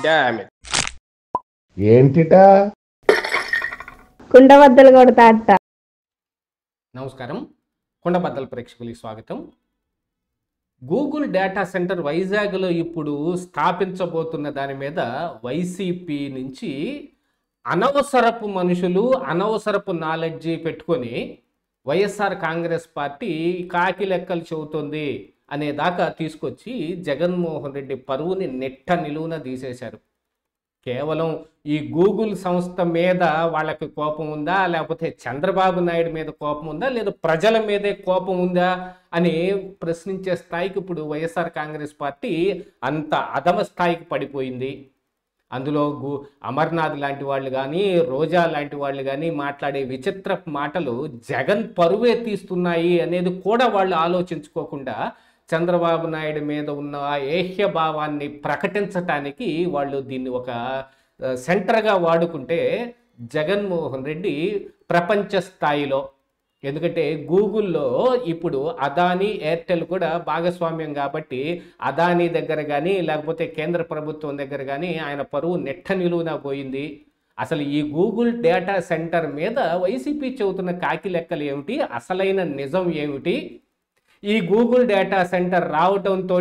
Damn it. ఏంటిటా కుండబద్దలు కొడతా అట్ట. నమస్కారం, కుండబద్దల ప్రేక్షకులకి స్వాగతం. గూగుల్ డేటా సెంటర్ వైజాగ్లో ఇప్పుడు స్థాపించబోతున్న దాని మీద వైసీపీ నుంచి అనవసరపు మనుషులు, అనవసరపు నాలెడ్జి పెట్టుకొని వైఎస్ఆర్ కాంగ్రెస్ పార్టీ కాకి లెక్కలు చెబుతుంది అనే దాకా తీసుకొచ్చి జగన్మోహన్ రెడ్డి పరువుని నెట్ట నిలువున తీసేశారు. కేవలం ఈ గూగుల్ సంస్థ మీద వాళ్ళకి కోపం ఉందా, లేకపోతే చంద్రబాబు నాయుడు మీద కోపం ఉందా, లేదా ప్రజల మీదే కోపం ఉందా అని ప్రశ్నించే స్థాయికి ఇప్పుడు వైఎస్ఆర్ కాంగ్రెస్ పార్టీ అంత అధమ స్థాయికి పడిపోయింది. అందులో అమర్నాథ్ లాంటి వాళ్ళు కానీ, రోజా లాంటి వాళ్ళు కానీ మాట్లాడే విచిత్ర మాటలు జగన్ పరువే తీస్తున్నాయి అనేది కూడా వాళ్ళు ఆలోచించుకోకుండా చంద్రబాబు నాయుడు మీద ఉన్న ఏహ్య భావాన్ని ప్రకటించటానికి వాళ్ళు దీన్ని ఒక సెంటర్గా వాడుకుంటే జగన్మోహన్ రెడ్డి ప్రపంచ స్థాయిలో, ఎందుకంటే గూగుల్లో ఇప్పుడు అదానీ, ఎయిర్టెల్ కూడా భాగస్వామ్యం కాబట్టి అదానీ దగ్గర కానీ లేకపోతే కేంద్ర ప్రభుత్వం దగ్గర కానీ ఆయన పరువు నెట్ట నిలువున పోయింది. అసలు ఈ గూగుల్ డేటా సెంటర్ మీద వైసీపీ చెబుతున్న కాకి లెక్కలు ఏమిటి, అసలైన నిజం ఏమిటి, ఈ గూగుల్ డేటా సెంటర్ రావటంతో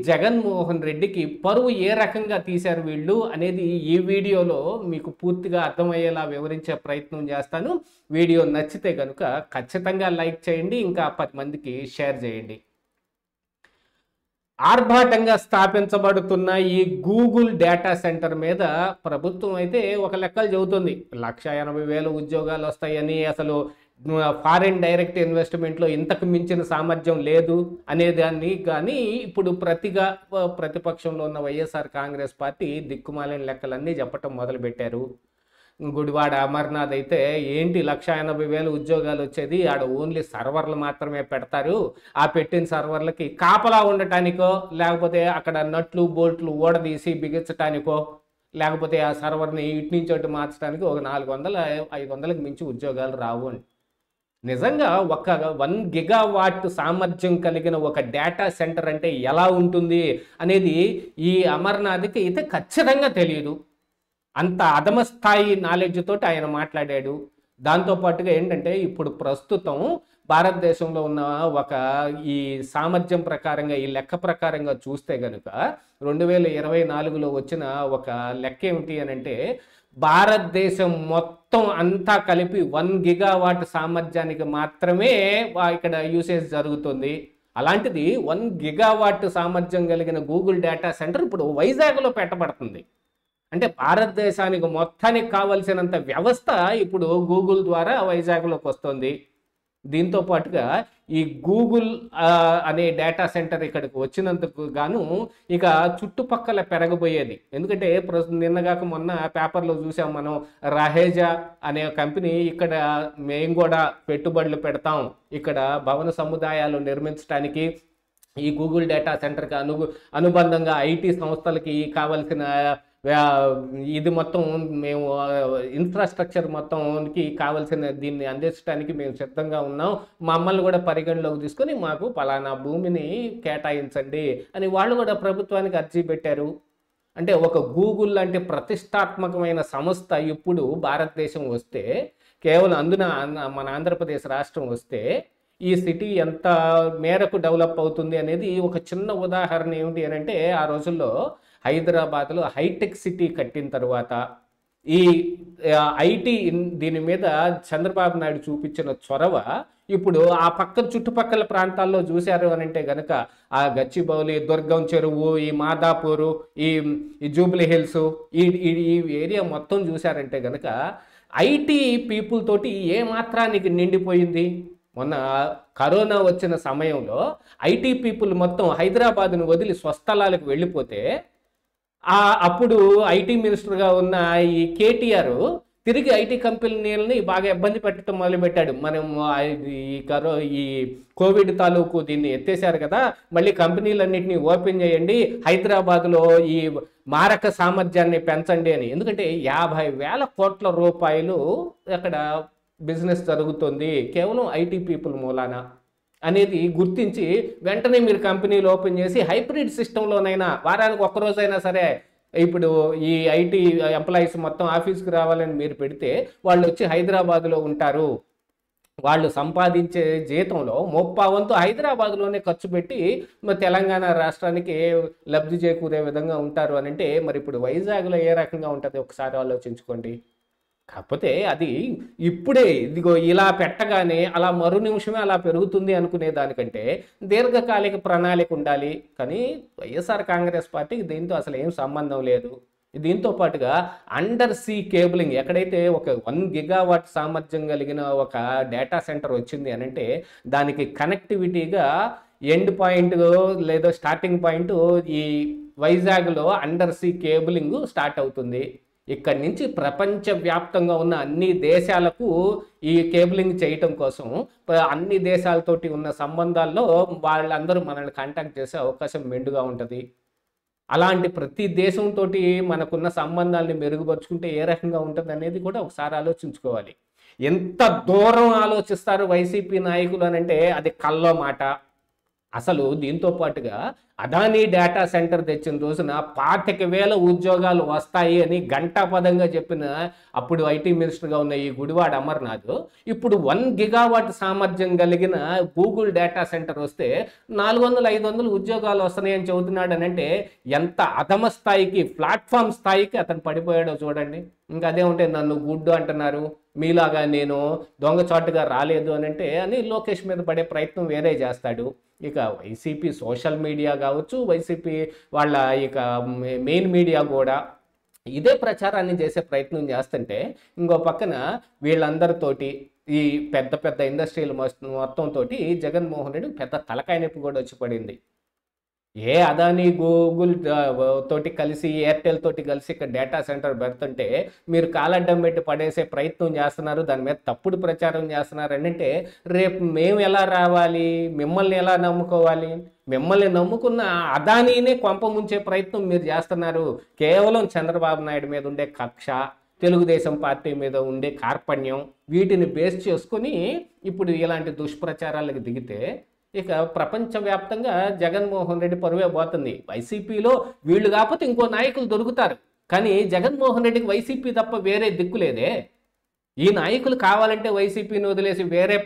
జగన్మోహన్ రెడ్డికి పరువు ఏ రకంగా తీశారు వీళ్ళు అనేది ఈ వీడియోలో మీకు పూర్తిగా అర్థమయ్యేలా వివరించే ప్రయత్నం చేస్తాను. వీడియో నచ్చితే కనుక ఖచ్చితంగా లైక్ చేయండి, ఇంకా 10 మందికి షేర్ చేయండి. ఆర్భాటంగా స్థాపించబడుతున్న ఈ గూగుల్ డేటా సెంటర్ మీద ప్రభుత్వం అయితే ఒక లెక్కలు చెబుతుంది, 1,80,000 ఉద్యోగాలు వస్తాయని, అసలు ఫారిన్ డైరెక్ట్ ఇన్వెస్ట్మెంట్లో ఇంతకు మించిన సామర్థ్యం లేదు అనేదాన్ని. కానీ ఇప్పుడు ప్రతిపక్షంలో ఉన్న వైఎస్ఆర్ కాంగ్రెస్ పార్టీ దిక్కుమాలిన లెక్కలన్నీ చెప్పటం మొదలుపెట్టారు. గుడివాడ అమర్నాథ్ అయితే ఏంటి 1,80,000 ఉద్యోగాలు వచ్చేది, ఆడ ఓన్లీ సర్వర్లు మాత్రమే పెడతారు, ఆ పెట్టిన సర్వర్లకి కాపలా ఉండటానికో, లేకపోతే అక్కడ నట్లు బోల్ట్లు ఊడదీసి బిగించటానికో, లేకపోతే ఆ సర్వర్ని ఇటు నుంచి అటు మార్చడానికి ఒక 400-500కి మించి ఉద్యోగాలు రావు అని. నిజంగా ఒక 1 గిగావాట్ సామర్థ్యం కలిగిన ఒక డేటా సెంటర్ అంటే ఎలా ఉంటుంది అనేది ఈ అమర్నాథ్కి అయితే ఖచ్చితంగా తెలియదు. అంత అధమ స్థాయి నాలెడ్జ్ తోటి ఆయన మాట్లాడాడు. దాంతోపాటుగా ఏంటంటే ఇప్పుడు ప్రస్తుతం భారతదేశంలో ఉన్న ఒక ఈ సామర్థ్యం ప్రకారంగా, ఈ లెక్క ప్రకారంగా చూస్తే కనుక 2024లో వచ్చిన ఒక లెక్క ఏమిటి అని అంటే, భారతదేశం మొత్తం అంతా కలిపి 1 గిగావాట్ సామర్థ్యానికి మాత్రమే ఇక్కడ యూసేజ్ జరుగుతుంది. అలాంటిది 1 గిగావాట్ సామర్థ్యం కలిగిన గూగుల్ డేటా సెంటర్ ఇప్పుడు వైజాగ్లో పెట్టబడుతుంది. అంటే భారతదేశానికి మొత్తానికి కావలసినంత వ్యవస్థ ఇప్పుడు గూగుల్ ద్వారా వైజాగ్లోకి వస్తుంది. దీంతో పాటుగా ఈ గూగుల్ అనే డేటా సెంటర్ ఇక్కడికి వచ్చినందుకు గాను ఇక చుట్టుపక్కల పెరగబోయేది. ఎందుకంటే నిన్నగాక మొన్న పేపర్లో చూసాం మనం, రహేజా అనే కంపెనీ ఇక్కడ మేము కూడా పెట్టుబడులు పెడతాం, ఇక్కడ భవన సముదాయాలు నిర్మించడానికి ఈ గూగుల్ డేటా సెంటర్కి అనుబంధంగా ఐటీ సంస్థలకి కావలసిన ఇది మొత్తం మేము ఇన్ఫ్రాస్ట్రక్చర్ మొత్తంకి కావాల్సిన దీన్ని అందించడానికి మేము సిద్ధంగా ఉన్నాం, మమ్మల్ని కూడా పరిగణలోకి తీసుకొని మాకు పలానా భూమిని కేటాయించండి అని వాళ్ళు కూడా ప్రభుత్వానికి అర్జీ పెట్టారు. అంటే ఒక గూగుల్ లాంటి ప్రతిష్టాత్మకమైన సంస్థ ఇప్పుడు భారతదేశం వస్తే, కేవలం అందున మన ఆంధ్రప్రదేశ్ రాష్ట్రం వస్తే ఈ సిటీ ఎంత మేరకు డెవలప్ అవుతుంది అనేది ఒక చిన్న ఉదాహరణ ఏమిటి అని అంటే, ఆ రోజుల్లో హైదరాబాద్లో హైటెక్ సిటీ కట్టిన తర్వాత ఈ ఐటీ దీని మీద చంద్రబాబు నాయుడు చూపించిన చొరవ ఇప్పుడు ఆ పక్కన చుట్టుపక్కల ప్రాంతాల్లో చూశారు అని అంటే కనుక, ఆ గచ్చిబౌలి, దుర్గం చెరువు, ఈ మాదాపూరు, ఈ జూబ్లీ హిల్స్, ఈ ఏరియా మొత్తం చూశారంటే కనుక ఐటీ పీపుల్ తోటి ఏ మాత్రానికి నిండిపోయింది. మొన్న కరోనా వచ్చిన సమయంలో ఐటీ పీపుల్ మొత్తం హైదరాబాద్ను వదిలి స్వస్థలాలకు వెళ్ళిపోతే, అప్పుడు ఐటీ మినిస్టర్గా ఉన్న ఈ కేటీఆర్ తిరిగి ఐటీ కంపెనీలని బాగా ఇబ్బంది పెట్టడం మొదలుపెట్టాడు. మనం ఈ కోవిడ్ తాలూకు దీన్ని ఎత్తేసారు కదా, మళ్ళీ కంపెనీలన్నింటినీ ఓపెన్ చేయండి, హైదరాబాద్లో ఈ మారక సామర్థ్యాన్ని పెంచండి అని. ఎందుకంటే 50,000 కోట్ల రూపాయలు అక్కడ బిజినెస్ జరుగుతుంది కేవలం ఐటీ పీపుల్ మూలాన అనేది గుర్తించి వెంటనే మీరు కంపెనీలు ఓపెన్ చేసి హైబ్రిడ్ సిస్టంలోనైనా వారానికి ఒక్కరోజైనా సరే ఇప్పుడు ఈ ఐటీ ఎంప్లాయీస్ మొత్తం ఆఫీస్కి రావాలని మీరు పెడితే వాళ్ళు వచ్చి హైదరాబాద్లో ఉంటారు, వాళ్ళు సంపాదించే జీతంలో 30% హైదరాబాద్లోనే ఖర్చు పెట్టి మరి తెలంగాణ రాష్ట్రానికి లబ్ధి చేకూరే విధంగా ఉంటారు అని అంటే మరి ఇప్పుడు వైజాగ్లో ఏ రకంగా ఉంటుంది ఒకసారి ఆలోచించుకోండి. కాకపోతే అది ఇప్పుడే ఇదిగో ఇలా పెట్టగానే అలా మరు నిమిషమే అలా పెరుగుతుంది అనుకునే దానికంటే దీర్ఘకాలిక ప్రణాళిక ఉండాలి. కానీ వైఎస్ఆర్ కాంగ్రెస్ పార్టీకి దీంతో అసలు ఏం సంబంధం లేదు. దీంతో పాటుగా అండర్ సీ కేబులింగ్, ఎక్కడైతే ఒక 1 గిగావాట్ సామర్థ్యం కలిగిన ఒక డేటా సెంటర్ వచ్చింది అని అంటే దానికి కనెక్టివిటీగా ఎండ్ పాయింట్ లేదా స్టార్టింగ్ పాయింట్ ఈ వైజాగ్లో అండర్ సీ కేబులింగ్ స్టార్ట్ అవుతుంది. ఇక్కడి నుంచి ప్రపంచవ్యాప్తంగా ఉన్న అన్ని దేశాలకు ఈ కేబులింగ్ చేయటం కోసం అన్ని దేశాలతోటి ఉన్న సంబంధాల్లో వాళ్ళందరూ మనల్ని కాంటాక్ట్ చేసే అవకాశం మెండుగా ఉంటుంది. అలాంటి ప్రతి దేశంతో మనకున్న సంబంధాలని మెరుగుపరుచుకుంటే ఏ రకంగా ఉంటుంది అనేది కూడా ఒకసారి ఆలోచించుకోవాలి. ఎంత దూరం ఆలోచిస్తారు వైసీపీ నాయకులు అని అంటే అది కల్లో మాట. అసలు దీంతో పాటుగా అదానీ డేటా సెంటర్ తెచ్చిన రోజున 25,000 ఉద్యోగాలు వస్తాయి అని ఘంటాపదంగా చెప్పిన అప్పుడు ఐటీ మినిస్టర్గా ఉన్న ఈ గుడివాడ అమర్నాథ్ ఇప్పుడు 1 గిగావాట్ సామర్థ్యం కలిగిన గూగుల్ డేటా సెంటర్ వస్తే 400-500 ఉద్యోగాలు వస్తున్నాయని చెబుతున్నాడు అని అంటే ఎంత అధమ స్థాయికి, ప్లాట్ఫామ్ స్థాయికి అతను పడిపోయాడో చూడండి. ఇంకా అదే ఉంటే నన్ను గుడ్డు అంటున్నారు, మీలాగా నేను దొంగచాటుగా రాలేదు అని అంటే అని లోకేష్ మీద పడే ప్రయత్నం వేరే చేస్తాడు. ఇక వైసీపీ సోషల్ మీడియా కావచ్చు, వైసీపీ వాళ్ళ ఇక మెయిన్ మీడియా కూడా ఇదే ప్రచారాన్ని చేసే ప్రయత్నం చేస్తుంటే ఇంకో పక్కన వీళ్ళందరితోటి ఈ పెద్ద పెద్ద ఇండస్ట్రీలు మొత్తంతో జగన్మోహన్ రెడ్డి పెద్ద తలకాయ నొప్పి కూడా వచ్చి పడింది. ఏ అదానీ గూగుల్ తోటి కలిసి ఎయిర్టెల్ తోటి కలిసి ఇక్కడ డేటా సెంటర్ పెడుతుంటే మీరు కాలడ్డం పెట్టి పడేసే ప్రయత్నం చేస్తున్నారు, దాని మీద తప్పుడు ప్రచారం చేస్తున్నారు అని అంటే రేపు మేము ఎలా రావాలి, మిమ్మల్ని ఎలా నమ్ముకోవాలి? మిమ్మల్ని నమ్ముకున్న అదానీనే కొంప ముంచే ప్రయత్నం మీరు చేస్తున్నారు. కేవలం చంద్రబాబు నాయుడు మీద ఉండే కక్ష, తెలుగుదేశం పార్టీ మీద ఉండే కార్పణ్యం, వీటిని బేస్ చేసుకొని ఇప్పుడు ఇలాంటి దుష్ప్రచారాలకు దిగితే ఇక ప్రపంచవ్యాప్తంగా జగన్మోహన్ రెడ్డి పరువే పోతుంది. వైసీపీలో వీళ్ళు కాకపోతే ఇంకో నాయకులు దొరుకుతారు, కానీ జగన్మోహన్ రెడ్డికి వైసీపీ తప్ప వేరే దిక్కులేదే. ఈ నాయకులు కావాలంటే వైసీపీని వదిలేసి వేరే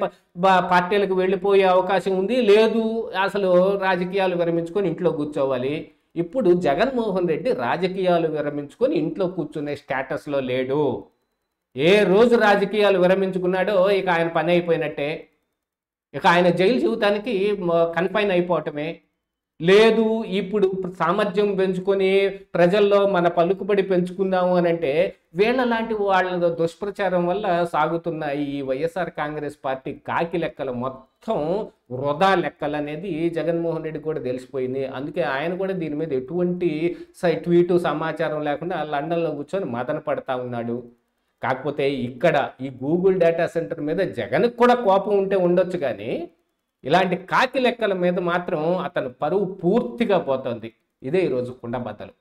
పార్టీలకు వెళ్ళిపోయే అవకాశం ఉంది, లేదు అసలు రాజకీయాలు విరమించుకొని ఇంట్లో కూర్చోవాలి. ఇప్పుడు జగన్మోహన్ రెడ్డి రాజకీయాలు విరమించుకొని ఇంట్లో కూర్చునే స్టేటస్లో లేడు. ఏ రోజు రాజకీయాలు విరమించుకున్నాడో ఇక ఆయన పని అయిపోయినట్టే. ఇక ఆయన జైలు జీవితానికి కన్ఫైన్ అయిపోవటమే. లేదు ఇప్పుడు సామర్థ్యం పెంచుకొని ప్రజల్లో మన పలుకుబడి పెంచుకుందాము అని అంటే వీళ్ళ లాంటి వాళ్ళ దుష్ప్రచారం వల్ల సాగుతున్న ఈ వైఎస్ఆర్ కాంగ్రెస్ పార్టీ కాకి లెక్కలు మొత్తం వృధా లెక్కలు అనేది జగన్మోహన్ రెడ్డి కూడా తెలిసిపోయింది. అందుకే ఆయన కూడా దీని మీద ఎటువంటి ట్వీటు సమాచారం లేకుండా లండన్లో కూర్చొని మదన పడతా ఉన్నాడు. కాకపోతే ఇక్కడ ఈ గూగుల్ డేటా సెంటర్ మీద జగన్కి కూడా కోపం ఉంటే ఉండొచ్చు, కానీ ఇలాంటి కాకి లెక్కల మీద మాత్రం అతను పరువు పూర్తిగా పోతుంది. ఇదే ఈరోజు కుండబద్దలు.